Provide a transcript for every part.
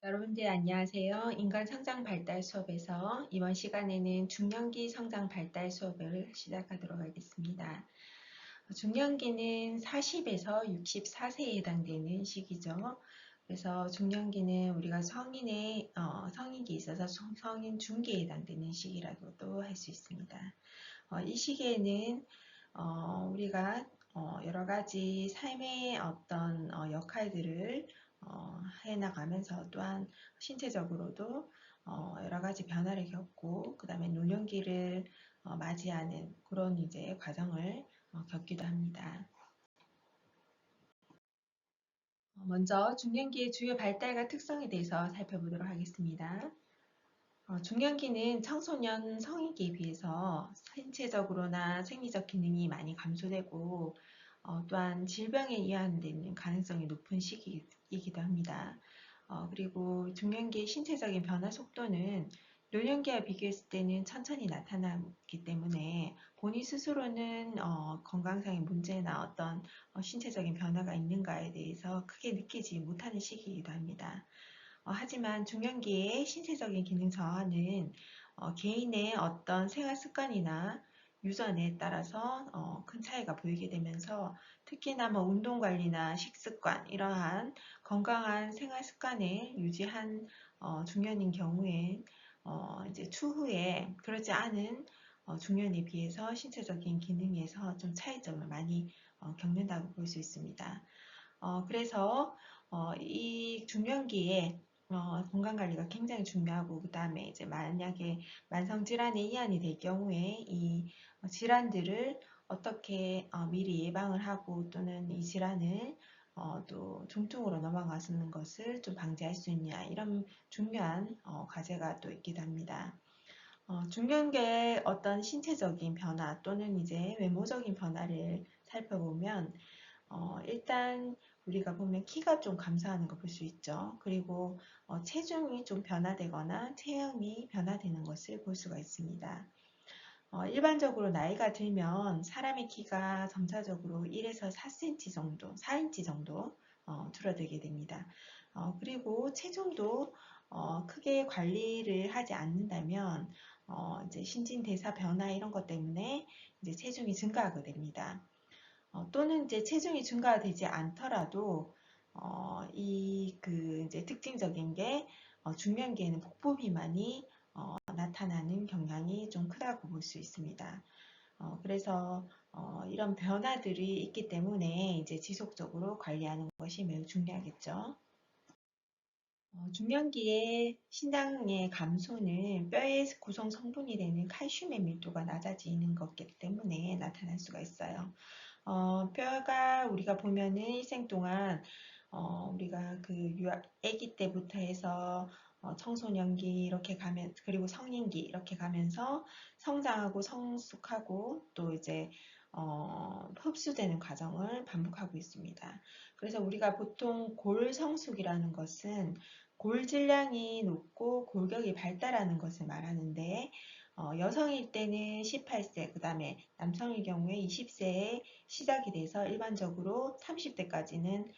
여러분들 안녕하세요. 인간 성장 발달 수업에서 이번 시간에는 중년기 성장 발달 수업을 시작하도록 하겠습니다. 중년기는 40에서 64세에 해당되는 시기죠. 그래서 중년기는 우리가 성인기에 있어서 성인 중기에 해당되는 시기라고도 할 수 있습니다. 이 시기에는 우리가 여러 가지 삶의 어떤 역할들을 해나가면서 또한 신체적으로도 여러 가지 변화를 겪고 그 다음에 노년기를 맞이하는 그런 이제 과정을 겪기도 합니다. 먼저 중년기의 주요 발달과 특성에 대해서 살펴보도록 하겠습니다. 중년기는 청소년 성인기에 비해서 신체적으로나 생리적 기능이 많이 감소되고 또한 질병에 의한되는 가능성이 높은 시기이기도 합니다. 그리고 중년기의 신체적인 변화 속도는 노년기와 비교했을 때는 천천히 나타나기 때문에 본인 스스로는 건강상의 문제나 어떤 신체적인 변화가 있는가에 대해서 크게 느끼지 못하는 시기이기도 합니다. 하지만 중년기의 신체적인 기능 저하는 개인의 어떤 생활 습관이나 유전에 따라서 큰 차이가 보이게 되면서 특히나 뭐 운동 관리나 식습관 이러한 건강한 생활 습관을 유지한 중년인 경우엔 이제 추후에 그러지 않은 중년에 비해서 신체적인 기능에서 좀 차이점을 많이 겪는다고 볼 수 있습니다. 그래서 이 중년기에 건강관리가 굉장히 중요하고 그 다음에 이제 만약에 만성질환에 이완이 될 경우에 이 질환들을 어떻게 미리 예방을 하고 또는 이 질환을 또 중증으로 넘어가는 것을 좀 방지할 수 있냐 이런 중요한 과제가 또 있기도 합니다. 중년기의 어떤 신체적인 변화 또는 이제 외모적인 변화를 살펴보면 일단 우리가 보면 키가 좀 감소하는 거 볼 수 있죠. 그리고 체중이 좀 변화되거나 체형이 변화되는 것을 볼 수가 있습니다. 일반적으로 나이가 들면 사람의 키가 점차적으로 1에서 4cm 정도, 4인치 정도 줄어들게 됩니다. 그리고 체중도 크게 관리를 하지 않는다면 이제 신진대사 변화 이런 것 때문에 이제 체중이 증가하게 됩니다. 또는 이제 체중이 증가되지 않더라도 이제 특징적인 게 중년기에는 복부 비만이 나타나는 경향이 좀 크다고 볼 수 있습니다. 그래서 이런 변화들이 있기 때문에 이제 지속적으로 관리하는 것이 매우 중요하겠죠. 중년기에 신장의 감소는 뼈의 구성 성분이 되는 칼슘의 밀도가 낮아지는 것이기 때문에 나타날 수가 있어요. 뼈가 우리가 보면은 일생 동안 우리가 아기 때부터 해서 청소년기 이렇게 가면 그리고 성인기 이렇게 가면서 성장하고 성숙하고 또 이제 흡수되는 과정을 반복하고 있습니다. 그래서 우리가 보통 골성숙이라는 것은 골 질량이 높고 골격이 발달하는 것을 말하는데 여성일 때는 18세, 그 다음에 남성의 경우에 20세에 시작이 돼서 일반적으로 30대까지는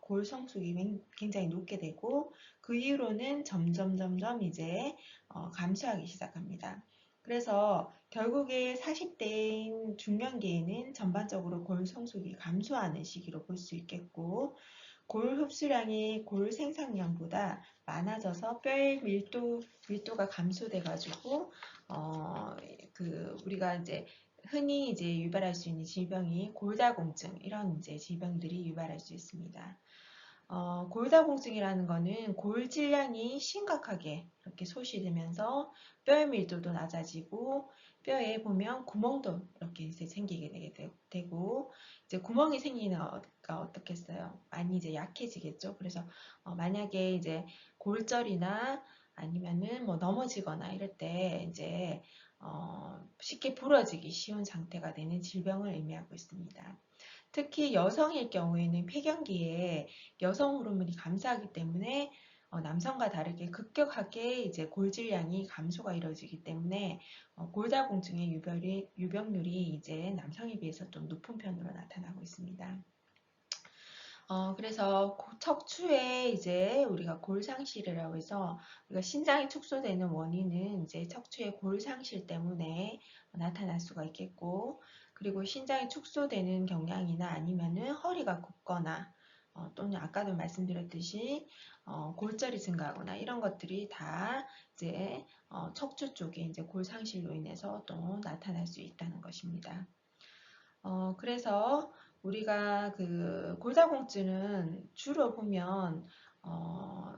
골 성숙이 굉장히 높게 되고 그 이후로는 점점 이제 감소하기 시작합니다. 그래서 결국에 40대인 중년기에는 전반적으로 골 성숙이 감소하는 시기로 볼 수 있겠고 골 흡수량이 골 생산량보다 많아져서 뼈의 밀도가 감소돼가지고 우리가 이제 흔히 이제 유발할 수 있는 질병이 골다공증 이런 이제 질병들이 유발할 수 있습니다. 골다공증이라는 거는 골 질량이 심각하게 이렇게 소실되면서 뼈의 밀도도 낮아지고 뼈에 보면 구멍도 이렇게 이제 생기게 되고 이제 구멍이 생기는 가 어떻겠어요? 많이 이제 약해지겠죠. 그래서 만약에 이제 골절이나 아니면은 뭐 넘어지거나 이럴 때 이제 쉽게 부러지기 쉬운 상태가 되는 질병을 의미하고 있습니다. 특히 여성일 경우에는 폐경기에 여성 호르몬이 감소하기 때문에 남성과 다르게 급격하게 이제 골질량이 감소가 이루어지기 때문에 골다공증의 유병률이 이제 남성에 비해서 좀 높은 편으로 나타나고 있습니다. 그래서 척추에 이제 우리가 골상실이라고 해서 우리가 신장이 축소되는 원인은 이제 척추의 골상실 때문에 나타날 수가 있겠고, 그리고 신장이 축소되는 경향이나 아니면은 허리가 굽거나 또는 아까도 말씀드렸듯이 골절이 증가하거나 이런 것들이 다 이제 척추 쪽에 이제 골상실로 인해서 또 나타날 수 있다는 것입니다. 그래서 우리가 그 골다공증은 주로 보면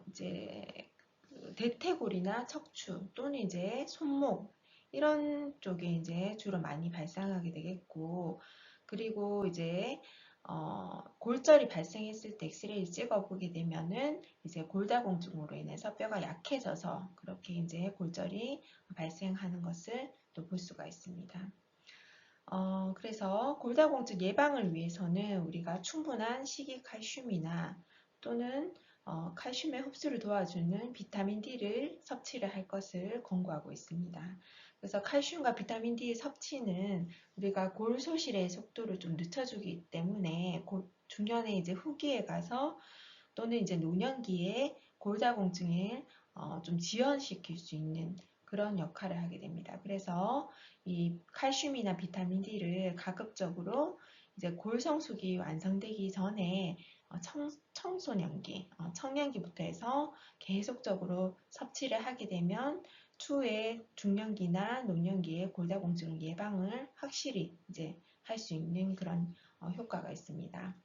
이제 그 대퇴골이나 척추 또는 이제 손목 이런 쪽에 이제 주로 많이 발생하게 되겠고, 그리고 이제 골절이 발생했을 때 엑스레이를 찍어보게 되면은 이제 골다공증으로 인해서 뼈가 약해져서 그렇게 이제 골절이 발생하는 것을 또 볼 수가 있습니다. 그래서 골다공증 예방을 위해서는 우리가 충분한 식이칼슘이나 또는 칼슘의 흡수를 도와주는 비타민 D를 섭취를 할 것을 권고하고 있습니다. 그래서 칼슘과 비타민 D 섭취는 우리가 골 소실의 속도를 좀 늦춰주기 때문에 중년의 이제 후기에 가서 또는 이제 노년기에 골다공증을 좀 지연시킬 수 있는 그런 역할을 하게 됩니다. 그래서 이 칼슘이나 비타민 D를 가급적으로 이제 골성숙이 완성되기 전에 청소년기, 청년기부터 해서 계속적으로 섭취를 하게 되면 추후에 중년기나 노년기에 골다공증 예방을 확실히 이제 할 수 있는 그런 효과가 있습니다.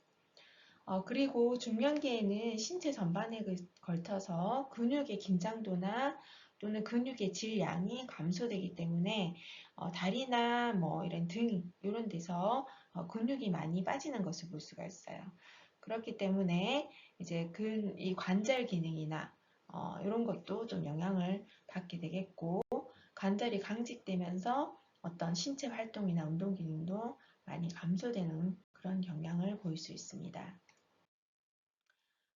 그리고 중년기에는 신체 전반에 걸쳐서 근육의 긴장도나 또는 근육의 질량이 감소되기 때문에 다리나 뭐 이런 등 이런 데서 근육이 많이 빠지는 것을 볼 수가 있어요. 그렇기 때문에 이제 이 관절 기능이나 이런 것도 좀 영향을 받게 되겠고, 관절이 강직되면서 어떤 신체 활동이나 운동 기능도 많이 감소되는 그런 경향을 보일 수 있습니다.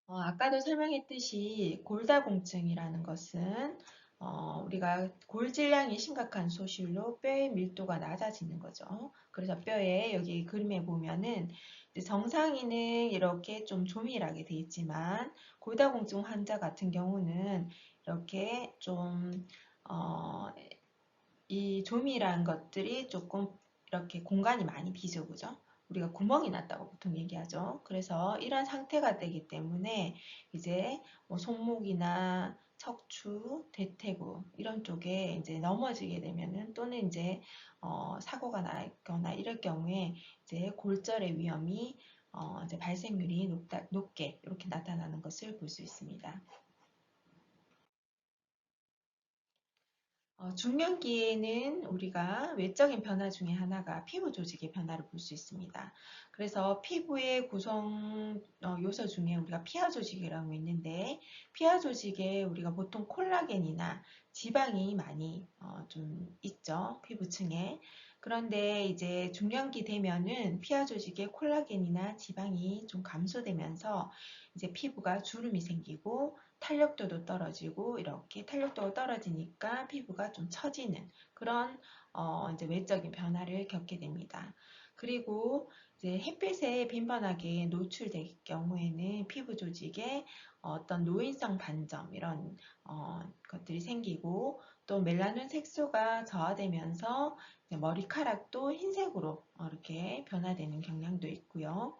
아까도 설명했듯이 골다공증이라는 것은 우리가 골질량이 심각한 소실로 뼈의 밀도가 낮아지는 거죠. 그래서 뼈에 여기 그림에 보면은 정상인은 이렇게 좀 조밀하게 돼 있지만 골다공증 환자 같은 경우는 이렇게 좀 이 조밀한 것들이 조금 이렇게 공간이 많이 비죠, 그죠? 우리가 구멍이 났다고 보통 얘기하죠. 그래서 이런 상태가 되기 때문에 이제 뭐 손목이나 척추, 대퇴구 이런 쪽에 이제 넘어지게 되면은 또는 이제 사고가 나거나 이럴 경우에 이제 골절의 위험이 이제 발생률이 높게 이렇게 나타나는 것을 볼 수 있습니다. 중년기에는 우리가 외적인 변화 중에 하나가 피부 조직의 변화를 볼 수 있습니다. 그래서 피부의 구성 요소 중에 우리가 피하 조직이라고 있는데, 피하 조직에 우리가 보통 콜라겐이나 지방이 많이 좀 있죠, 피부층에. 그런데 이제 중년기 되면은 피하 조직에 콜라겐이나 지방이 좀 감소되면서 이제 피부가 주름이 생기고 탄력도도 떨어지고, 이렇게 탄력도가 떨어지니까 피부가 좀 처지는 그런 이제 외적인 변화를 겪게 됩니다. 그리고 이제 햇빛에 빈번하게 노출될 경우에는 피부 조직에 어떤 노인성 반점 이런 것들이 생기고, 또 멜라닌 색소가 저하되면서 머리카락도 흰색으로 이렇게 변화되는 경향도 있고요.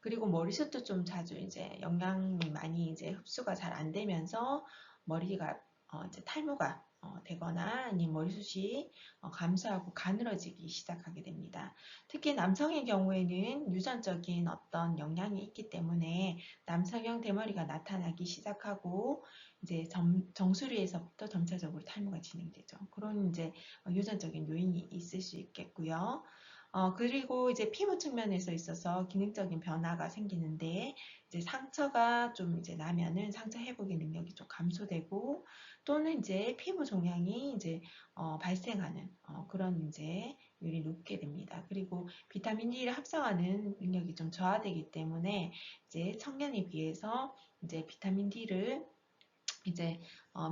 그리고 머리숱도 좀 자주 이제 영양이 많이 이제 흡수가 잘 안 되면서 머리가 이제 탈모가 되거나 아니면 머리숱이 감소하고 가늘어지기 시작하게 됩니다. 특히 남성의 경우에는 유전적인 어떤 영향이 있기 때문에 남성형 대머리가 나타나기 시작하고 이제 정수리에서부터 점차적으로 탈모가 진행되죠. 그런 이제 유전적인 요인이 있을 수 있겠고요. 그리고 이제 피부 측면에서 있어서 기능적인 변화가 생기는데, 이제 상처가 좀 이제 나면은 상처 회복의 능력이 좀 감소되고, 또는 이제 피부 종양이 이제 발생하는 그런 이제 율이 높게 됩니다. 그리고 비타민 D를 합성하는 능력이 좀 저하되기 때문에 이제 청년에 비해서 이제 비타민 D를 이제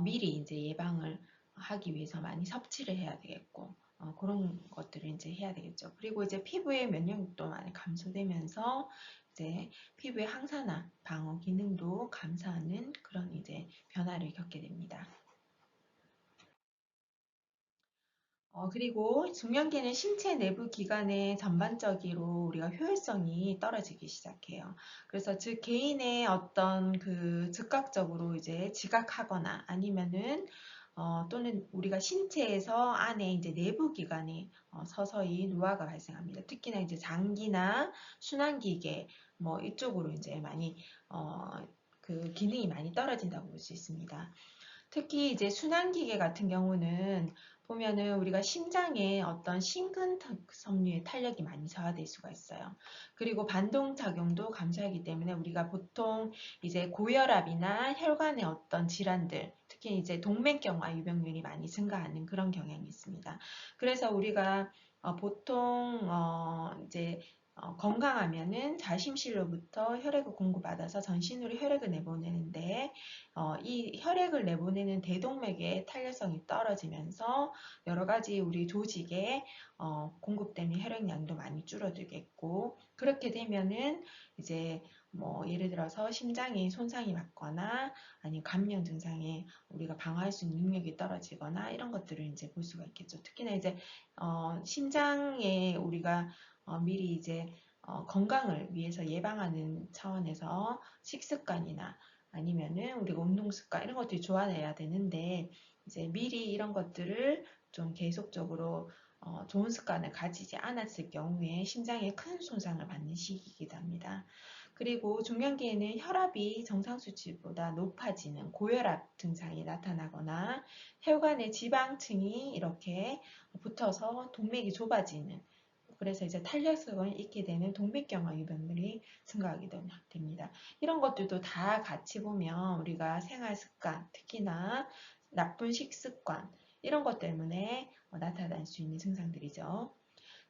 미리 이제 예방을 하기 위해서 많이 섭취를 해야 되겠고, 그런 것들을 이제 해야 되겠죠. 그리고 이제 피부의 면역력도 많이 감소되면서 이제 피부의 항산화, 방어 기능도 감소하는 그런 이제 변화를 겪게 됩니다. 그리고 중년기는 신체 내부 기관의 전반적으로 우리가 효율성이 떨어지기 시작해요. 그래서 즉 개인의 어떤 그 즉각적으로 이제 지각하거나 아니면은 또는 우리가 신체에서 안에 이제 내부 기관이 서서히 노화가 발생합니다. 특히나 이제 장기나 순환기계 뭐 이쪽으로 이제 많이 그 기능이 많이 떨어진다고 볼 수 있습니다. 특히 이제 순환기계 같은 경우는 보면은 우리가 심장에 어떤 심근섬유의 탄력이 많이 저하될 수가 있어요. 그리고 반동작용도 감소하기 때문에 우리가 보통 이제 고혈압이나 혈관의 어떤 질환들, 특히 이제 동맥경화 유병률이 많이 증가하는 그런 경향이 있습니다. 그래서 우리가 보통 이제 건강하면은 자심실로부터 혈액을 공급받아서 전신으로 혈액을 내보내는데 이 혈액을 내보내는 대동맥의 탄력성이 떨어지면서 여러 가지 우리 조직에 공급되는 혈액량도 많이 줄어들겠고 그렇게 되면은 이제 뭐 예를 들어서 심장이 손상이 받거나 아니면 감염 증상에 우리가 방어할 수 있는 능력이 떨어지거나 이런 것들을 이제 볼 수가 있겠죠. 특히나 이제 심장에 우리가 미리 이제 건강을 위해서 예방하는 차원에서 식습관이나 아니면은 우리가 운동 습관 이런 것들이 좋아져야 되는데 이제 미리 이런 것들을 좀 계속적으로 좋은 습관을 가지지 않았을 경우에 심장에 큰 손상을 받는 시기이기도 합니다. 그리고 중년기에는 혈압이 정상 수치보다 높아지는 고혈압 증상이 나타나거나 혈관의 지방층이 이렇게 붙어서 동맥이 좁아지는 그래서 이제 탄력성을 잃게 되는 동맥경화 유병들이 증가하게 됩니다. 이런 것들도 다 같이 보면 우리가 생활 습관, 특히나 나쁜 식습관 이런 것 때문에 나타날 수 있는 증상들이죠.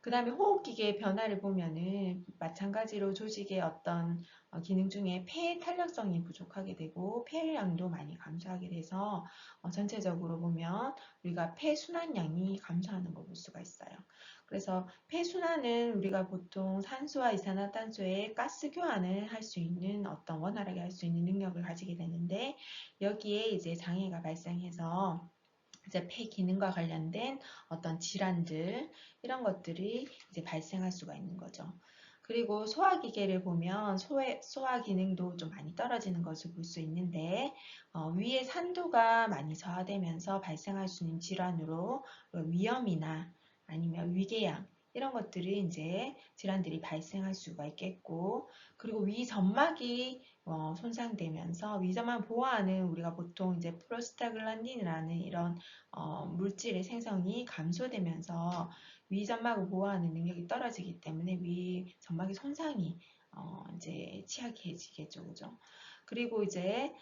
그 다음에 호흡기계의 변화를 보면은 마찬가지로 조직의 어떤 기능 중에 폐의 탄력성이 부족하게 되고 폐활량도 많이 감소하게 돼서 전체적으로 보면 우리가 폐 순환량이 감소하는 걸 볼 수가 있어요. 그래서 폐 순환은 우리가 보통 산소와 이산화탄소의 가스 교환을 할 수 있는 어떤 원활하게 할 수 있는 능력을 가지게 되는데 여기에 이제 장애가 발생해서 이제 폐 기능과 관련된 어떤 질환들 이런 것들이 이제 발생할 수가 있는 거죠. 그리고 소화기계를 보면 소화 기능도 좀 많이 떨어지는 것을 볼 수 있는데 위의 산도가 많이 저하되면서 발생할 수 있는 질환으로 위염이나 아니면 위궤양 이런 것들이 이제 질환들이 발생할 수가 있겠고 그리고 위 점막이 손상되면서 위점막 보호하는 우리가 보통 이제 프로스타글란딘이라는 이런 물질의 생성이 감소되면서 위 점막을 보호하는 능력이 떨어지기 때문에 위 점막의 손상이 이제 취약해지겠죠, 그죠? 그리고 이제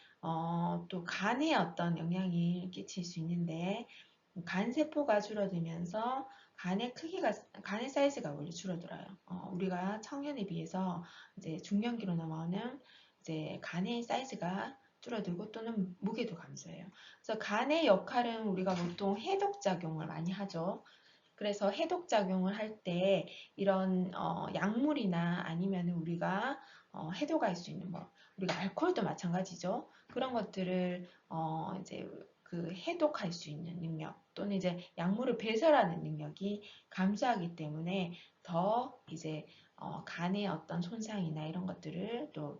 또 간에 어떤 영향이 끼칠 수 있는데 간 세포가 줄어들면서 간의 사이즈가 원래 줄어들어요. 우리가 청년에 비해서 이제 중년기로 넘어오는 이제 간의 사이즈가 줄어들고 또는 무게도 감소해요. 그래서 간의 역할은 우리가 보통 해독작용을 많이 하죠. 그래서 해독작용을 할 때 이런 약물이나 아니면 우리가 해독할 수 있는 뭐 우리가 알코올도 마찬가지죠. 그런 것들을 이제 그 해독할 수 있는 능력 또는 이제 약물을 배설하는 능력이 감소하기 때문에 더 이제 간의 어떤 손상이나 이런 것들을 또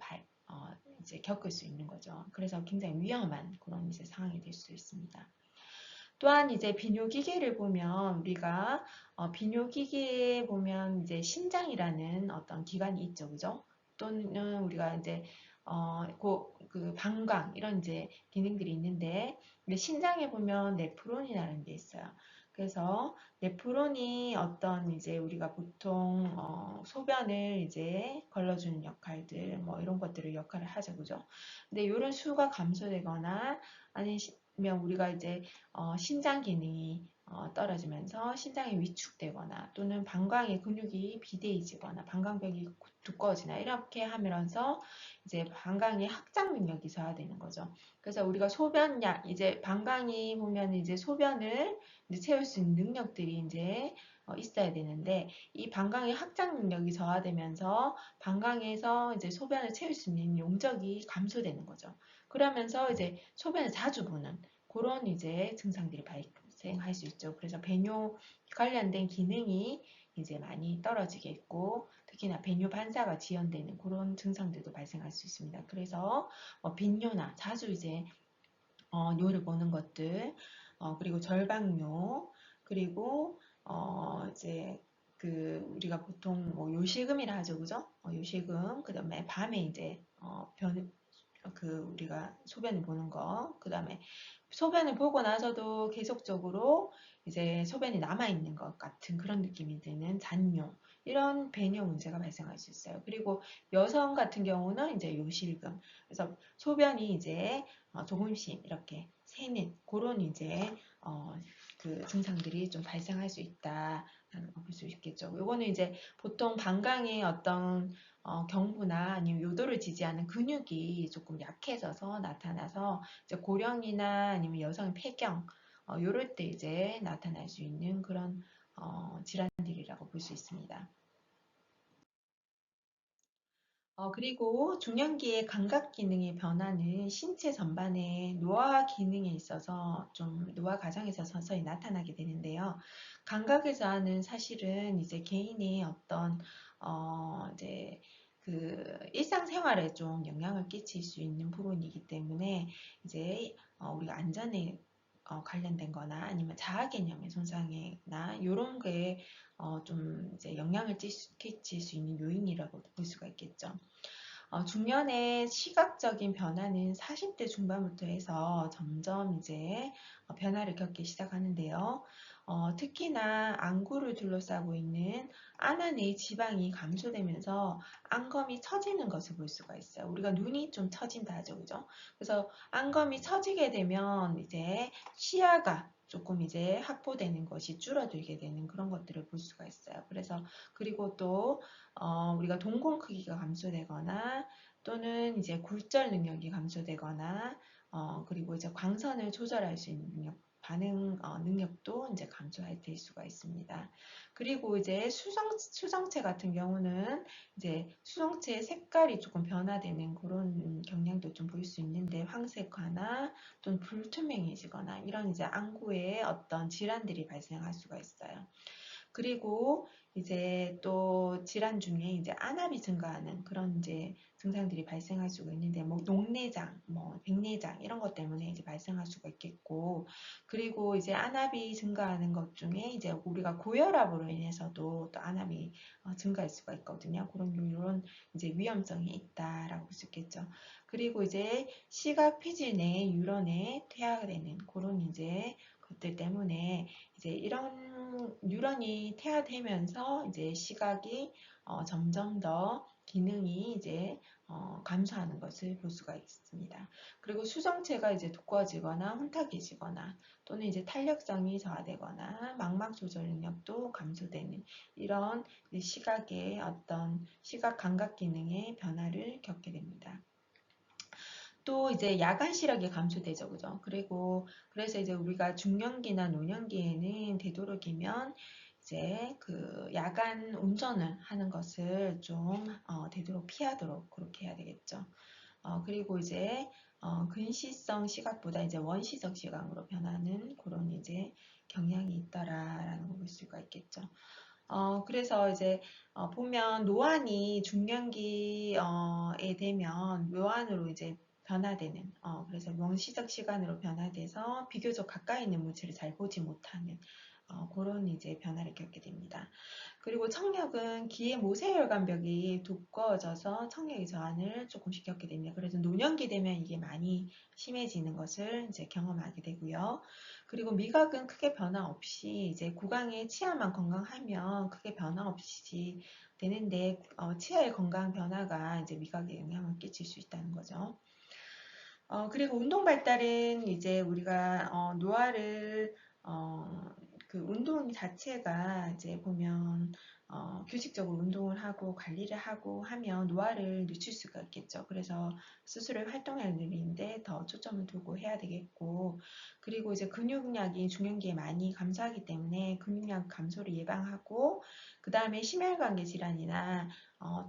이제 겪을 수 있는 거죠. 그래서 굉장히 위험한 그런 이제 상황이 될 수 있습니다. 또한 이제 비뇨기계를 보면 우리가 비뇨기계에 보면 이제 심장이라는 어떤 기관이 있죠, 그죠? 또는 우리가 이제 그 방광 이런 이제 기능들이 있는데 심장에 보면 네프론이라는 게 있어요. 그래서 네프론이 어떤 이제 우리가 보통 소변을 이제 걸러주는 역할들 뭐 이런 것들을 역할을 하죠, 그죠? 근데 이런 수가 감소되거나 아니면 우리가 이제 신장 기능이 떨어지면서 신장이 위축되거나 또는 방광의 근육이 비대해지거나 방광벽이 두꺼워지나 이렇게 하면서 이제 방광의 확장 능력이 저하되는 거죠. 그래서 우리가 소변량 이제 방광이 보면 이제 소변을 이제 채울 수 있는 능력들이 이제 있어야 되는데 이 방광의 확장 능력이 저하되면서 방광에서 이제 소변을 채울 수 있는 용적이 감소되는 거죠. 그러면서 이제 소변을 자주 보는 그런 이제 증상들이 발생할 수 있죠. 그래서 배뇨 관련된 기능이 이제 많이 떨어지겠고 특히나 배뇨 반사가 지연되는 그런 증상들도 발생할 수 있습니다. 그래서 빈뇨나 자주 이제 뇨를 보는 것들 그리고 절박뇨 그리고 이제 그 우리가 보통 뭐 요실금이라 하죠, 그죠? 요실금 그다음에 밤에 이제 우리가 소변을 보는 거, 그 다음에 소변을 보고 나서도 계속적으로 이제 소변이 남아있는 것 같은 그런 느낌이 드는 잔뇨, 이런 배뇨 문제가 발생할 수 있어요. 그리고 여성 같은 경우는 이제 요실금, 그래서 소변이 이제 조금씩 이렇게 새는 그런 이제 그 증상들이 좀 발생할 수 있다라는 걸 볼 수 있겠죠. 요거는 이제 보통 방광의 어떤 경부나 아니면 요도를 지지하는 근육이 조금 약해져서 나타나서 이제 고령이나 아니면 여성 폐경 요럴 때 이제 나타날 수 있는 그런 질환들이라고 볼 수 있습니다. 그리고 중년기의 감각 기능의 변화는 신체 전반의 노화 기능에 있어서 좀 노화 과정에서 서서히 나타나게 되는데요. 감각에서 하는 사실은 이제 개인의 어떤 이제 그 일상생활에 좀 영향을 끼칠 수 있는 부분이기 때문에 이제 우리가 안전에 관련된 거나 아니면 자아 개념의 손상이나 이런 게 좀 이제 영향을 끼칠 수 있는 요인이라고 볼 수가 있겠죠. 중년의 시각적인 변화는 40대 중반부터 해서 점점 이제 변화를 겪기 시작하는데요. 특히나 안구를 둘러싸고 있는 안안의 지방이 감소되면서 안검이 처지는 것을 볼 수가 있어요. 우리가 눈이 좀 처진다 하죠, 그죠? 그래서 안검이 처지게 되면 이제 시야가 조금 이제 확보되는 것이 줄어들게 되는 그런 것들을 볼 수가 있어요. 그래서 그리고 또 우리가 동공 크기가 감소되거나 또는 이제 굴절 능력이 감소되거나 그리고 이제 광선을 조절할 수 있는 능력, 반응 능력도 이제 감소될 수가 있습니다. 그리고 이제 수정체 같은 경우는 이제 수정체의 색깔이 조금 변화되는 그런 경향도 좀 볼 수 있는데 황색화나 또는 불투명해지거나 이런 이제 안구에 어떤 질환들이 발생할 수가 있어요. 그리고 이제 또 질환 중에 이제 안압이 증가하는 그런 이제 증상들이 발생할 수가 있는데 뭐 녹내장, 뭐 백내장 이런 것 때문에 이제 발생할 수가 있겠고 그리고 이제 안압이 증가하는 것 중에 이제 우리가 고혈압으로 인해서도 또 안압이 증가할 수가 있거든요. 그런 이런 이제 위험성이 있다라고 볼 수 있겠죠. 그리고 이제 시각 피질 내 뉴런에 퇴화되는 그런 이제 것들 때문에 이제 이런 뉴런이 퇴화되면서 이제 시각이 점점 더 기능이 이제 감소하는 것을 볼 수가 있습니다. 그리고 수정체가 이제 두꺼워지거나 혼탁해지거나 또는 이제 탄력성이 저하되거나 망막 조절 능력도 감소되는 이런 시각의 어떤 시각 감각 기능의 변화를 겪게 됩니다. 또 이제 야간 시력이 감소되죠, 그죠? 그리고 그래서 이제 우리가 중년기나 노년기에는 되도록이면 이제 그 야간 운전을 하는 것을 좀 되도록 피하도록 그렇게 해야 되겠죠. 그리고 이제 근시성 시각보다 이제 원시적 시각으로 변하는 그런 이제 경향이 있더라라는 걸 볼 수가 있겠죠. 그래서 이제 보면 노안이 중년기에 되면 묘안으로 이제 변화되는 그래서 원시적 시간으로 변화돼서 비교적 가까이 있는 물체를 잘 보지 못하는 그런 이제 변화를 겪게 됩니다. 그리고 청력은 귀의 모세혈관벽이 두꺼워져서 청력의 저하를 조금씩 겪게 됩니다. 그래서 노년기 되면 이게 많이 심해지는 것을 이제 경험하게 되고요. 그리고 미각은 크게 변화 없이 이제 구강의 치아만 건강하면 크게 변화 없이 되는데 치아의 건강 변화가 이제 미각에 영향을 끼칠 수 있다는 거죠. 그리고 운동 발달은 이제 우리가 노화를 그 운동 자체가 이제 보면 규칙적으로 운동을 하고 관리를 하고 하면 노화를 늦출 수가 있겠죠. 그래서 스스로의 활동량을 늘리는데 더 초점을 두고 해야 되겠고, 그리고 이제 근육량이 중년기에 많이 감소하기 때문에 근육량 감소를 예방하고, 그 다음에 심혈관계 질환이나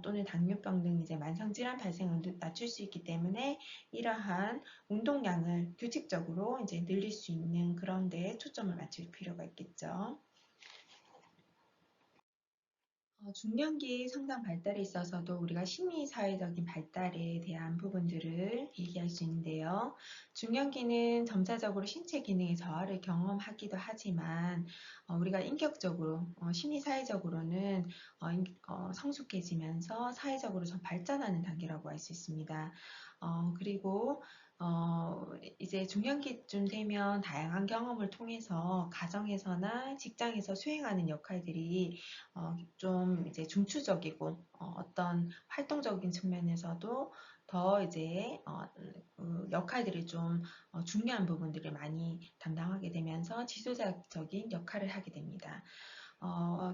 또는 당뇨병 등 이제 만성 질환 발생을 낮출 수 있기 때문에 이러한 운동량을 규칙적으로 이제 늘릴 수 있는 그런 데에 초점을 맞출 필요가 있겠죠. 중년기 성장 발달에 있어서도 우리가 심리사회적인 발달에 대한 부분들을 얘기할 수 있는데요. 중년기는 점차적으로 신체 기능의 저하를 경험하기도 하지만 우리가 인격적으로, 심리사회적으로는 성숙해지면서 사회적으로 좀 발전하는 단계라고 할 수 있습니다. 그리고 이제 중년기쯤 되면 다양한 경험을 통해서 가정에서나 직장에서 수행하는 역할들이 좀 이제 중추적이고 떤 활동적인 측면에서도 더 이제 그 역할들이 좀 중요한 부분들을 많이 담당하게 되면서 지도자적인 역할을 하게 됩니다.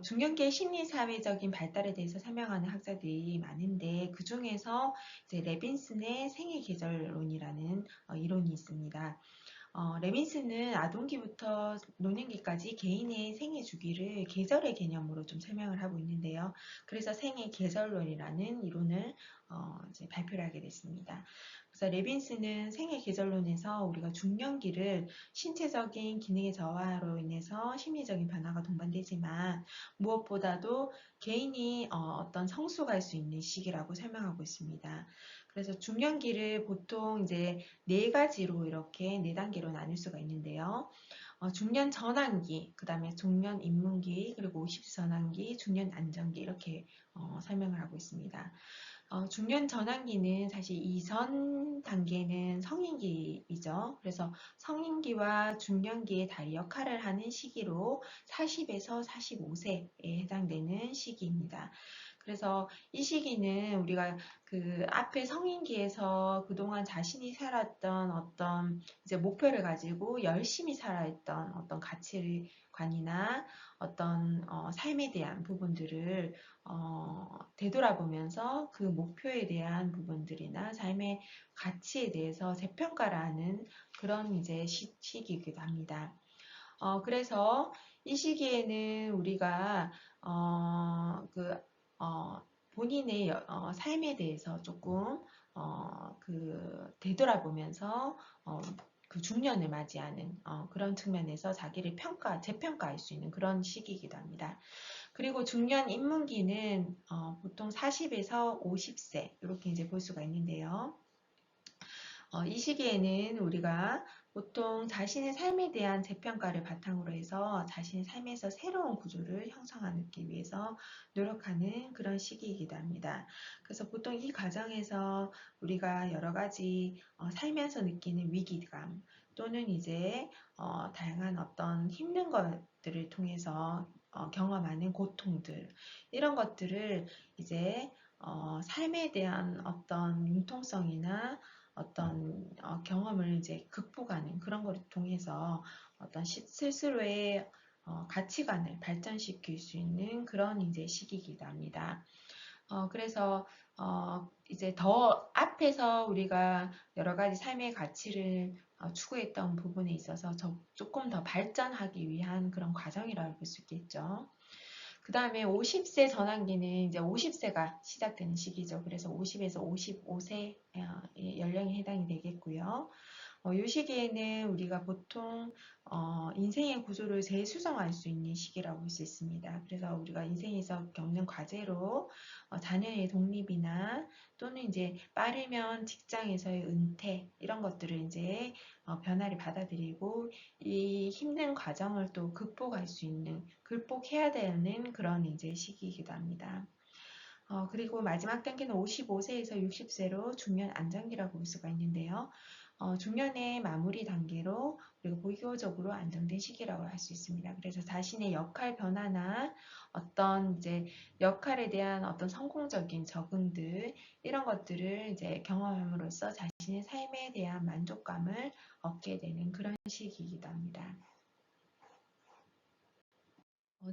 중년기의 심리사회적인 발달에 대해서 설명하는 학자들이 많은데 그 중에서 이제 레빈슨의 생애계절론이라는 이론이 있습니다. 레빈스는 아동기부터 노년기까지 개인의 생애 주기를 계절의 개념으로 좀 설명을 하고 있는데요. 그래서 생애 계절론이라는 이론을 이제 발표를 하게 됐습니다. 그래서 레빈스는 생애 계절론에서 우리가 중년기를 신체적인 기능의 저하로 인해서 심리적인 변화가 동반되지만 무엇보다도 개인이 어떤 성숙할 수 있는 시기라고 설명하고 있습니다. 그래서 중년기를 보통 이제 네 가지로 이렇게 네 단계로 나눌 수가 있는데요. 중년 전환기, 그 다음에 중년 입문기, 그리고 50 전환기, 중년 안정기 이렇게 설명을 하고 있습니다. 중년 전환기는 사실 이전 단계는 성인기이죠. 그래서 성인기와 중년기의 다리 역할을 하는 시기로 40에서 45세에 해당되는 시기입니다. 그래서 이 시기는 우리가 그 앞에 성인기에서 그동안 자신이 살았던 어떤 이제 목표를 가지고 열심히 살아했던 어떤 가치관이나 어떤 삶에 대한 부분들을 되돌아보면서 그 목표에 대한 부분들이나 삶의 가치에 대해서 재평가를 하는 그런 이제 시기이기도 합니다. 그래서 이 시기에는 우리가 그 본인의 삶에 대해서 조금 되돌아보면서 그 중년을 맞이하는 그런 측면에서 자기를 재평가할 수 있는 그런 시기이기도 합니다. 그리고 중년 입문기는 보통 40에서 50세 이렇게 이제 볼 수가 있는데요. 이 시기에는 우리가 보통 자신의 삶에 대한 재평가를 바탕으로 해서 자신의 삶에서 새로운 구조를 형성하기 위해서 노력하는 그런 시기이기도 합니다. 그래서 보통 이 과정에서 우리가 여러 가지 살면서 느끼는 위기감 또는 이제 다양한 어떤 힘든 것들을 통해서 경험하는 고통들 이런 것들을 이제 삶에 대한 어떤 융통성이나 어떤 경험을 이제 극복하는 그런 것을 통해서 어떤 스스로의 가치관을 발전시킬 수 있는 그런 이제 시기이기도 합니다. 그래서 이제 더 앞에서 우리가 여러 가지 삶의 가치를 추구했던 부분에 있어서 조금 더 발전하기 위한 그런 과정이라고 볼 수 있겠죠. 그 다음에 50세 전환기는 이제 50세가 시작되는 시기죠. 그래서 50에서 55세 연령에 해당이 되겠고요. 이 시기에는 우리가 보통 인생의 구조를 재수정할 수 있는 시기라고 볼 수 있습니다. 그래서 우리가 인생에서 겪는 과제로 자녀의 독립이나 또는 이제 빠르면 직장에서의 은퇴 이런 것들을 이제 변화를 받아들이고 이 힘든 과정을 또 극복할 수 있는 극복해야 되는 그런 이제 시기이기도 합니다. 그리고 마지막 단계는 55세에서 60세로 중년 안정기라고 볼 수가 있는데요. 중년의 마무리 단계로 그리고 비교적으로 안정된 시기라고 할 수 있습니다. 그래서 자신의 역할 변화나 어떤 이제 역할에 대한 어떤 성공적인 적응들 이런 것들을 이제 경험함으로써 자신의 삶에 대한 만족감을 얻게 되는 그런 시기이기도 합니다.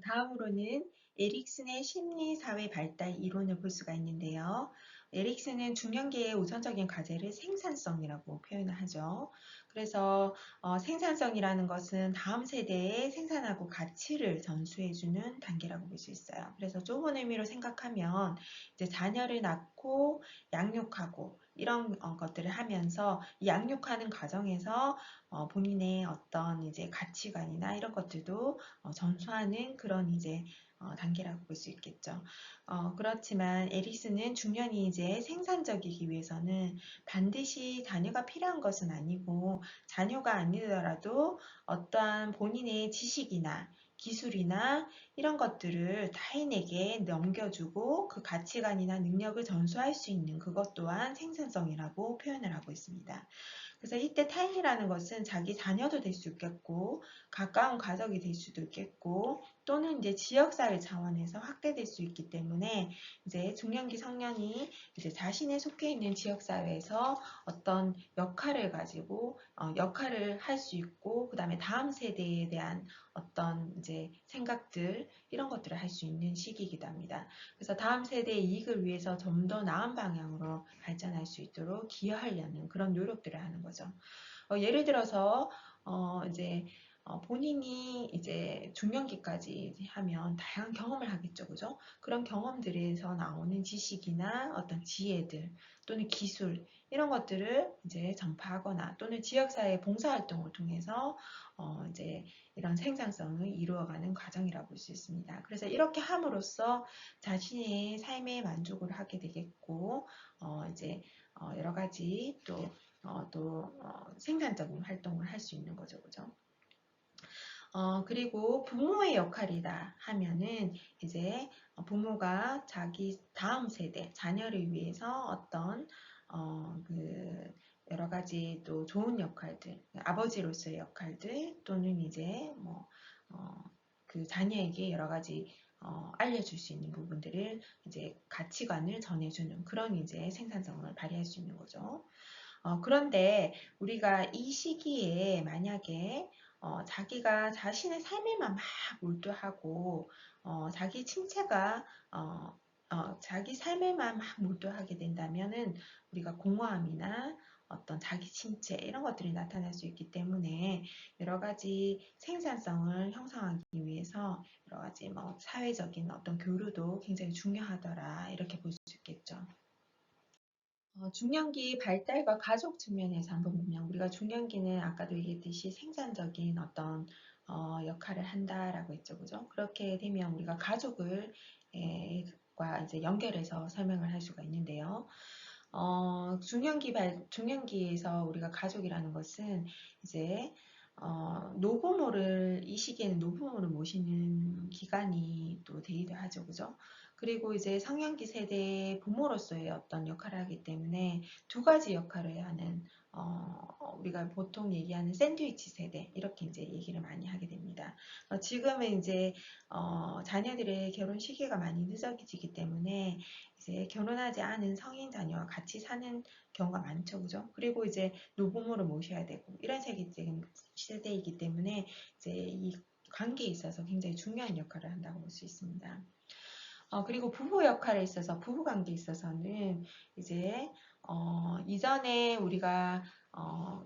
다음으로는 에릭슨의 심리사회 발달 이론을 볼 수가 있는데요. 에릭슨은 중년기의 우선적인 과제를 생산성이라고 표현을 하죠. 그래서 생산성이라는 것은 다음 세대에 생산하고 가치를 전수해주는 단계라고 볼 수 있어요. 그래서 좁은 의미로 생각하면 이제 자녀를 낳고 양육하고 이런 것들을 하면서 이 양육하는 과정에서 본인의 어떤 이제 가치관이나 이런 것들도 전수하는 그런 이제 단계라고 볼 수 있겠죠. 그렇지만 에릭슨은 중년이 이제 생산적이기 위해서는 반드시 자녀가 필요한 것은 아니고 자녀가 아니더라도 어떠한 본인의 지식이나 기술이나 이런 것들을 타인에게 넘겨주고 그 가치관이나 능력을 전수할 수 있는 그것 또한 생산성이라고 표현을 하고 있습니다. 그래서 이때 타인이라는 것은 자기 자녀도 될 수 있겠고, 가까운 가족이 될 수도 있겠고, 또는 이제 지역사회 차원에서 확대될 수 있기 때문에 이제 중년기 청년이 이제 자신의 속해 있는 지역사회에서 어떤 역할을 가지고 역할을 할 수 있고, 그 다음에 다음 세대에 대한 어떤 이제 생각들 이런 것들을 할 수 있는 시기이기도 합니다. 그래서 다음 세대의 이익을 위해서 좀 더 나은 방향으로 발전할 수 있도록 기여하려는 그런 노력들을 하는 거죠. 예를 들어서 이제 본인이 이제 중년기까지 하면 다양한 경험을 하겠죠, 그죠? 그런 경험들에서 나오는 지식이나 어떤 지혜들 또는 기술 이런 것들을 이제 전파하거나 또는 지역사회 봉사활동을 통해서 이제 이런 생산성을 이루어가는 과정이라고 볼 수 있습니다. 그래서 이렇게 함으로써 자신의 삶에 만족을 하게 되겠고, 이제 여러 가지 생산적인 활동을 할 수 있는 거죠, 그죠? 그리고 부모의 역할이다 하면은 이제 부모가 자기 다음 세대, 자녀를 위해서 어떤 그 여러 가지 또 좋은 역할들, 아버지로서의 역할들 또는 이제 그 자녀에게 여러 가지 알려줄 수 있는 부분들을 이제 가치관을 전해주는 그런 이제 생산성을 발휘할 수 있는 거죠. 그런데 우리가 이 시기에 만약에 자기가 자신의 삶에만 막 몰두하고 자기 침체가 자기 삶에만 막 몰두하게 된다면은 우리가 공허함이나 어떤 자기 침체 이런 것들이 나타날 수 있기 때문에 여러 가지 생산성을 형성하기 위해서 여러 가지 사회적인 어떤 교류도 굉장히 중요하더라 이렇게 볼 수 있겠죠. 중년기 발달과 가족 측면에서 한번 보면 우리가 중년기는 아까도 얘기했듯이 생산적인 어떤 역할을 한다라고 했죠, 그죠? 그렇게 되면 우리가 가족을 과 이제 연결해서 설명을 할 수가 있는데요. 중년기에서 우리가 가족이라는 것은 이제 노부모를 이 시기에는 노부모를 모시는 기간이 또 되기도 하죠, 그죠? 그리고 이제 성년기 세대의 부모로서의 어떤 역할을 하기 때문에 두 가지 역할을 하는 우리가 보통 얘기하는 샌드위치 세대 이렇게 이제 얘기를 많이 하게 됩니다. 지금은 이제 자녀들의 결혼 시기가 많이 늦어지기 때문에 이제 결혼하지 않은 성인 자녀와 같이 사는 경우가 많죠, 그죠? 그리고 이제 노부모를 모셔야 되고 이런 세대이기 때문에 이제 이 관계에 있어서 굉장히 중요한 역할을 한다고 볼 수 있습니다. 그리고 부부 역할에 있어서, 부부 관계에 있어서는 이제, 이전에 우리가,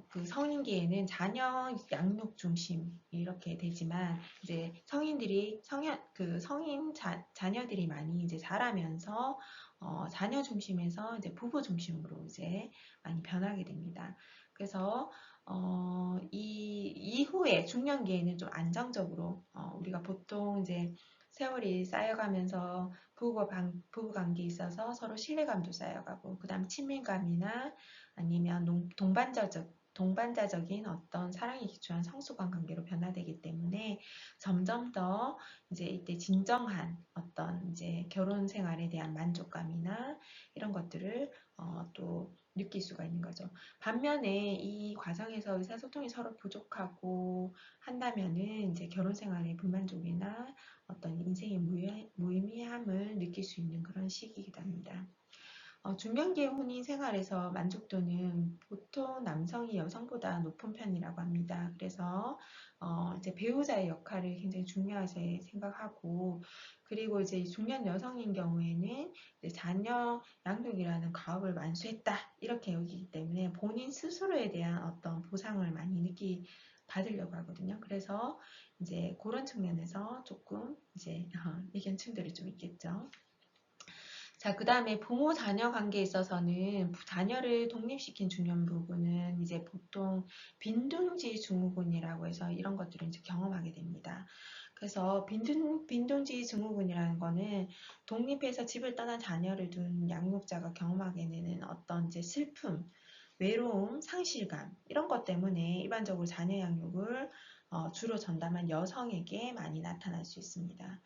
그 성인기에는 자녀 양육 중심, 이렇게 되지만, 이제 자녀들이 많이 이제 자라면서, 자녀 중심에서 이제 부부 중심으로 이제 많이 변하게 됩니다. 그래서, 이후에 중년기에는 좀 안정적으로, 우리가 보통 이제 세월이 쌓여가면서 부부 관계에 있어서 서로 신뢰감도 쌓여가고, 그 다음 친밀감이나 아니면 동반자적인 어떤 사랑에 기초한 성숙한 관계로 변화되기 때문에 점점 더 이제 이때 진정한 어떤 이제 결혼 생활에 대한 만족감이나 이런 것들을 또 느낄 수가 있는 거죠. 반면에 이 과정에서 의사소통이 서로 부족하고 한다면은 이제 결혼 생활의 불만족이나 어떤 인생의 무의미함을 느낄 수 있는 그런 시기이기도 합니다. 중년기의 혼인 생활에서 만족도는 보통 남성이 여성보다 높은 편이라고 합니다. 그래서 이제 배우자의 역할을 굉장히 중요하게 생각하고, 그리고 이제 중년 여성인 경우에는 이제 자녀 양육이라는 가업을 완수했다 이렇게 여기기 때문에 본인 스스로에 대한 어떤 보상을 많이 받으려고 하거든요. 그래서 이제 그런 측면에서 조금 이제 의견층들이 좀 있겠죠. 자, 그 다음에 부모 자녀 관계에 있어서는 자녀를 독립시킨 중년 부부는 이제 보통 빈둥지 증후군이라고 해서 이런 것들을 이제 경험하게 됩니다. 그래서 빈둥지 증후군이라는 거는 독립해서 집을 떠난 자녀를 둔 양육자가 경험하게 되는 어떤 이제 슬픔, 외로움, 상실감 이런 것 때문에 일반적으로 자녀 양육을 주로 전담한 여성에게 많이 나타날 수 있습니다.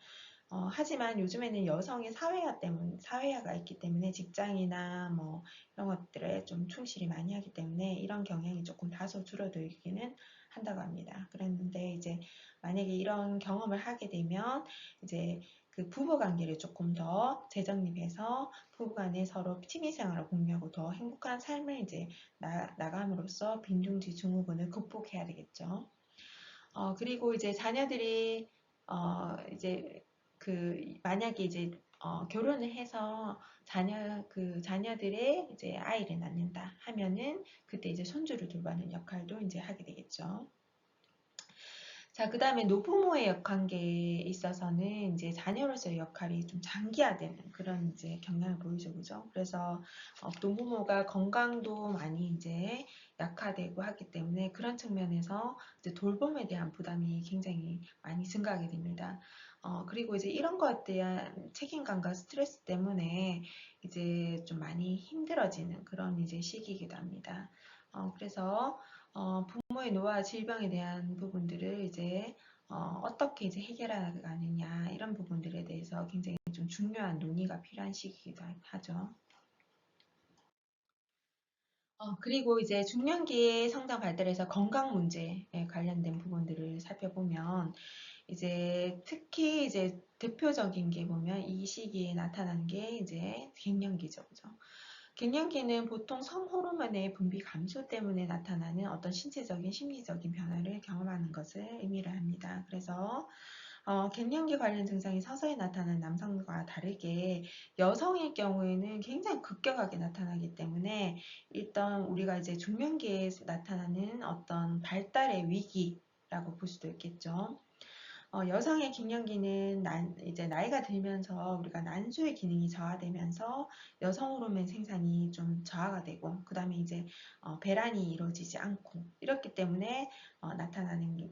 하지만 요즘에는 여성의 사회화가 있기 때문에 직장이나 뭐 이런 것들에 좀 충실이 많이 하기 때문에 이런 경향이 조금 다소 줄어들기는 한다고 합니다. 그랬는데 이제 만약에 이런 경험을 하게 되면 이제 그 부부 관계를 조금 더 재정립해서 부부 간에 서로 취미 생활을 공유하고 더 행복한 삶을 이제 나감으로써 빈둥지 증후군을 극복해야 되겠죠. 그리고 이제 자녀들이 이제 만약에 이제 결혼을 해서 자녀들의 이제 아이를 낳는다 하면은 그때 이제 손주를 돌보는 역할도 이제 하게 되겠죠. 자, 그 다음에 노부모의 관계에 있어서는 이제 자녀로서의 역할이 좀 장기화되는 그런 이제 경향을 보이죠, 그죠? 그래서 노부모가 건강도 많이 이제 약화되고 하기 때문에 그런 측면에서 이제 돌봄에 대한 부담이 굉장히 많이 증가하게 됩니다. 그리고 이제 이런 것에 대한 책임감과 스트레스 때문에 이제 좀 많이 힘들어지는 그런 이제 시기이기도 합니다. 그래서 부모의 노화와 질병에 대한 부분들을 이제 어떻게 이제 해결하느냐 이런 부분들에 대해서 굉장히 좀 중요한 논의가 필요한 시기이기도 하죠. 그리고 이제 중년기의 성장 발달에서 건강 문제에 관련된 부분들을 살펴보면 이제 특히 이제 대표적인 게 보면 이 시기에 나타나는 게 이제 갱년기죠, 그죠? 갱년기는 보통 성호르몬의 분비 감소 때문에 나타나는 어떤 신체적인 심리적인 변화를 경험하는 것을 의미를 합니다. 그래서 갱년기 관련 증상이 서서히 나타나는 남성과 다르게 여성의 경우에는 굉장히 급격하게 나타나기 때문에 일단 우리가 이제 중년기에 나타나는 어떤 발달의 위기라고 볼 수도 있겠죠. 여성의 갱년기는 이제 나이가 들면서 우리가 난소의 기능이 저하되면서 여성 호르몬 생산이 좀 저하가 되고, 그 다음에 이제 배란이 이루어지지 않고, 이렇기 때문에 나타나는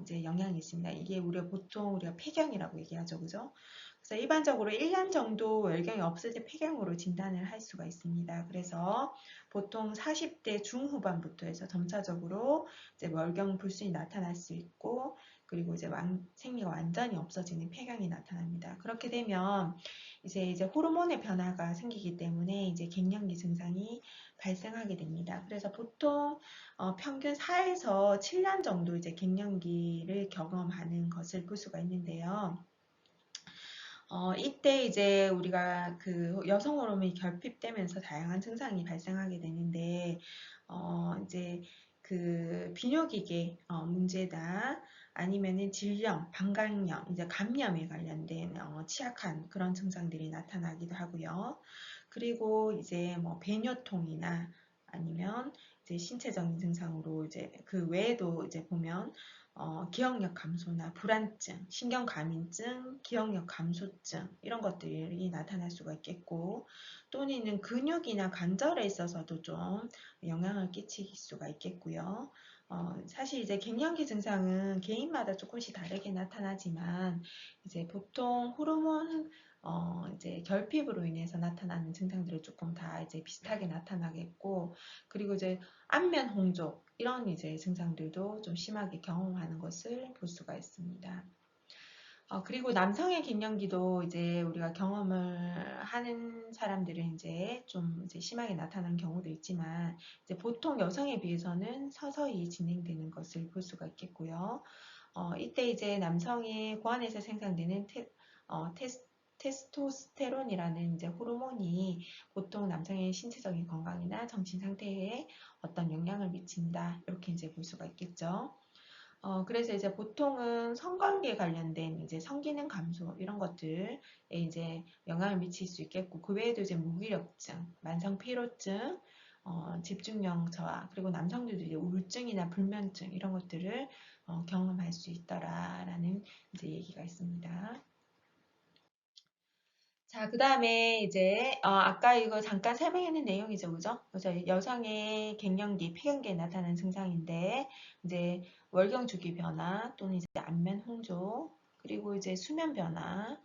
이제 영향이 있습니다. 이게 보통 우리가 폐경이라고 얘기하죠, 그죠? 그래서 일반적으로 1년 정도 월경이 없을 때 폐경으로 진단을 할 수가 있습니다. 그래서 보통 40대 중후반부터 해서 점차적으로 이제 월경 불순이 나타날 수 있고, 그리고 이제 생리가 완전히 없어지는 폐경이 나타납니다. 그렇게 되면 이제 호르몬의 변화가 생기기 때문에 이제 갱년기 증상이 발생하게 됩니다. 그래서 보통 평균 4에서 7년 정도 이제 갱년기를 경험하는 것을 볼 수가 있는데요. 이때 이제 우리가 그 여성 호르몬이 결핍되면서 다양한 증상이 발생하게 되는데, 이제 그 비뇨기계 문제다, 아니면은 질염, 방광염, 이제 감염에 관련된 취약한 그런 증상들이 나타나기도 하고요. 그리고 이제 뭐 배뇨통이나 아니면 이제 신체적인 증상으로 이제 그 외에도 이제 보면 기억력 감소나 불안증, 신경과민증, 기억력 감소증 이런 것들이 나타날 수가 있겠고, 또는 근육이나 관절에 있어서도 좀 영향을 끼칠 수가 있겠고요. 사실 이제 갱년기 증상은 개인마다 조금씩 다르게 나타나지만 이제 보통 호르몬 이제 결핍으로 인해서 나타나는 증상들을 조금 다 이제 비슷하게 나타나겠고, 그리고 이제 안면 홍조 이런 이제 증상들도 좀 심하게 경험하는 것을 볼 수가 있습니다. 그리고 남성의 갱년기도 이제 우리가 경험을 하는 사람들은 이제 좀 이제 심하게 나타나는 경우도 있지만, 이제 보통 여성에 비해서는 서서히 진행되는 것을 볼 수가 있겠고요. 이때 이제 남성의 고안에서 생산되는 테스토스테론이라는 이제 호르몬이 보통 남성의 신체적인 건강이나 정신 상태에 어떤 영향을 미친다. 이렇게 이제 볼 수가 있겠죠. 그래서 이제 보통은 성관계 관련된 이제 성기능 감소 이런 것들에 이제 영향을 미칠 수 있겠고, 그 외에도 이제 무기력증, 만성 피로증, 집중력 저하, 그리고 남성들도 이제 우울증이나 불면증 이런 것들을 경험할 수 있더라라는 이제 얘기가 있습니다. 자, 그 다음에 이제 아까 이거 잠깐 설명했는 내용이죠, 그죠? 그래서 여성의 갱년기, 폐경기에 나타나는 증상인데 이제 월경 주기 변화 또는 이제 안면 홍조 그리고 이제 수면 변화,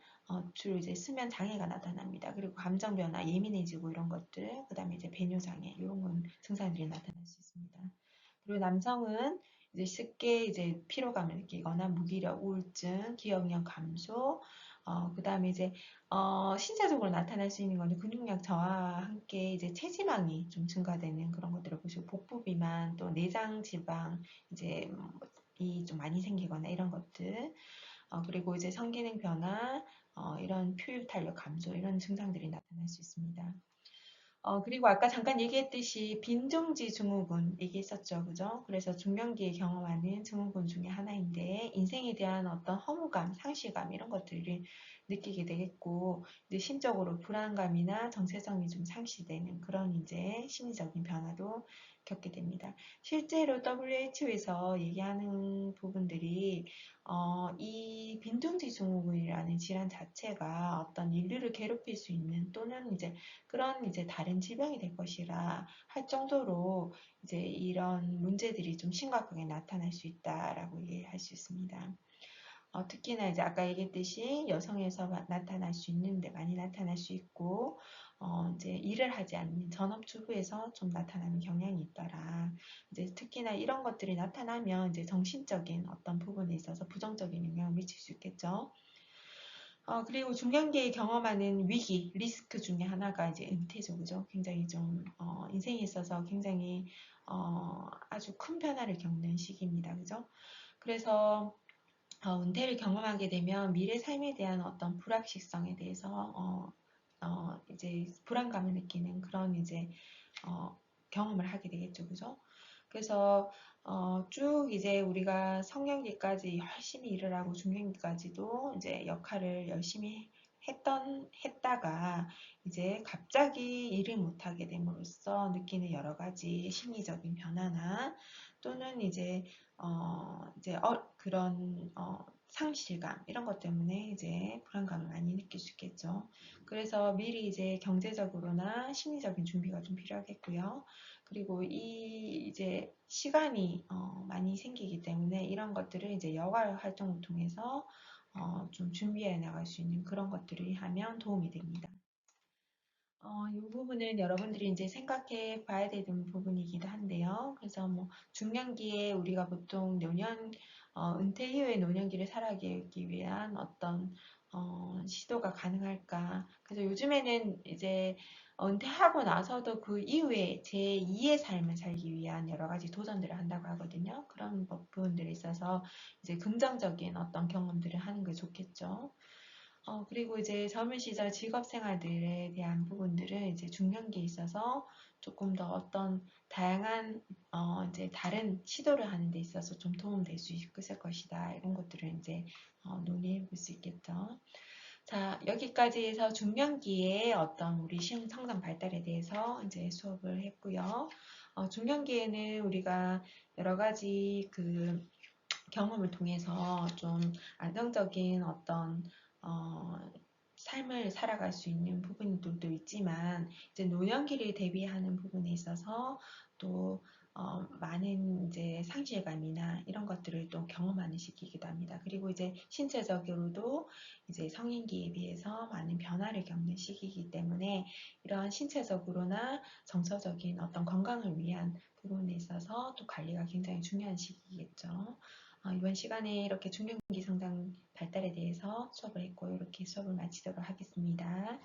주로 이제 수면 장애가 나타납니다. 그리고 감정 변화, 예민해지고 이런 것들, 그 다음에 이제 배뇨 장애 이런 건 증상들이 나타날 수 있습니다. 그리고 남성은 이제 쉽게 이제 피로감을 느끼거나 무기력, 우울증, 기억력 감소, 그 다음에 이제 신체적으로 나타날 수 있는 거는 근육량 저하와 함께 이제 체지방이 좀 증가되는 그런 것들을 보시고 복부 비만 또 내장 지방 이제 이 좀 많이 생기거나 이런 것들 그리고 이제 성기능 변화 이런 표육 탄력 감소 이런 증상들이 나타날 수 있습니다. 그리고 아까 잠깐 얘기했듯이 빈종지 증후군 얘기했었죠. 그죠? 그래서 중년기에 경험하는 증후군 중에 하나인데 인생에 대한 어떤 허무감, 상실감 이런 것들을 느끼게 되겠고 이제 심적으로 불안감이나 정체성이 좀 상실되는 그런 이제 심리적인 변화도 겪게 됩니다. 실제로 WHO에서 얘기하는 부분들이 이 빈둥지 증후군이라는 질환 자체가 어떤 인류를 괴롭힐 수 있는 또는 이제 그런 이제 다른 질병이 될 것이라 할 정도로 이제 이런 문제들이 좀 심각하게 나타날 수 있다라고 이해할 수 있습니다. 특히나 이제 아까 얘기했듯이 여성에서 나타날 수 있는데 많이 나타날 수 있고 이제 일을 하지 않는 전업주부에서 좀 나타나는 경향이 있더라. 이제 특히나 이런 것들이 나타나면 이제 정신적인 어떤 부분에 있어서 부정적인 영향을 미칠 수 있겠죠. 그리고 중년기에 경험하는 위기, 리스크 중에 하나가 이제 은퇴죠, 그죠? 굉장히 좀, 인생에 있어서 굉장히, 아주 큰 변화를 겪는 시기입니다, 그죠? 그래서, 은퇴를 경험하게 되면 미래 삶에 대한 어떤 불확실성에 대해서, 이제 불안감을 느끼는 그런 이제, 경험을 하게 되겠죠, 그죠? 그래서, 쭉 이제 우리가 성년기까지 열심히 일을 하고 중년기까지도 이제 역할을 열심히 했다가 이제 갑자기 일을 못하게 됨으로써 느끼는 여러 가지 심리적인 변화나 또는 이제 그런 상실감 이런 것 때문에 이제 불안감을 많이 느낄 수 있겠죠. 그래서 미리 이제 경제적으로나 심리적인 준비가 좀 필요하겠고요. 그리고 이 이제 시간이 많이 생기기 때문에 이런 것들을 이제 여가 활동을 통해서 좀 준비해 나갈 수 있는 그런 것들을 하면 도움이 됩니다. 이 부분은 여러분들이 이제 생각해 봐야 되는 부분이기도 한데요. 그래서 뭐 중년기에 우리가 보통 은퇴 이후의 노년기를 살아가기 위한 어떤 시도가 가능할까. 그래서 요즘에는 이제 은퇴하고 나서도 그 이후에 제2의 삶을 살기 위한 여러 가지 도전들을 한다고 하거든요. 그런 부분들에 있어서 이제 긍정적인 어떤 경험들을 하는 게 좋겠죠. 그리고 이제 젊은 시절 직업 생활들에 대한 부분들을 이제 중년기에 있어서 조금 더 어떤 다양한 이제 다른 시도를 하는 데 있어서 좀 도움될 수 있을 것이다. 이런 것들을 이제 논의해 볼 수 있겠죠. 자, 여기까지 해서 중년기의 어떤 우리 성장 발달에 대해서 이제 수업을 했고요. 중년기에는 우리가 여러 가지 그 경험을 통해서 좀 안정적인 어떤 어, 삶을 살아갈 수 있는 부분들도 있지만 이제 노년기를 대비하는 부분에 있어서 또 많은 이제 상실감이나 이런 것들을 또 경험하는 시기이기도 합니다. 그리고 이제 신체적으로도 이제 성인기에 비해서 많은 변화를 겪는 시기이기 때문에 이런 신체적으로나 정서적인 어떤 건강을 위한 부분에 있어서 또 관리가 굉장히 중요한 시기겠죠. 이번 시간에 이렇게 중년기 성장 발달에 대해서 수업을 했고 이렇게 수업을 마치도록 하겠습니다.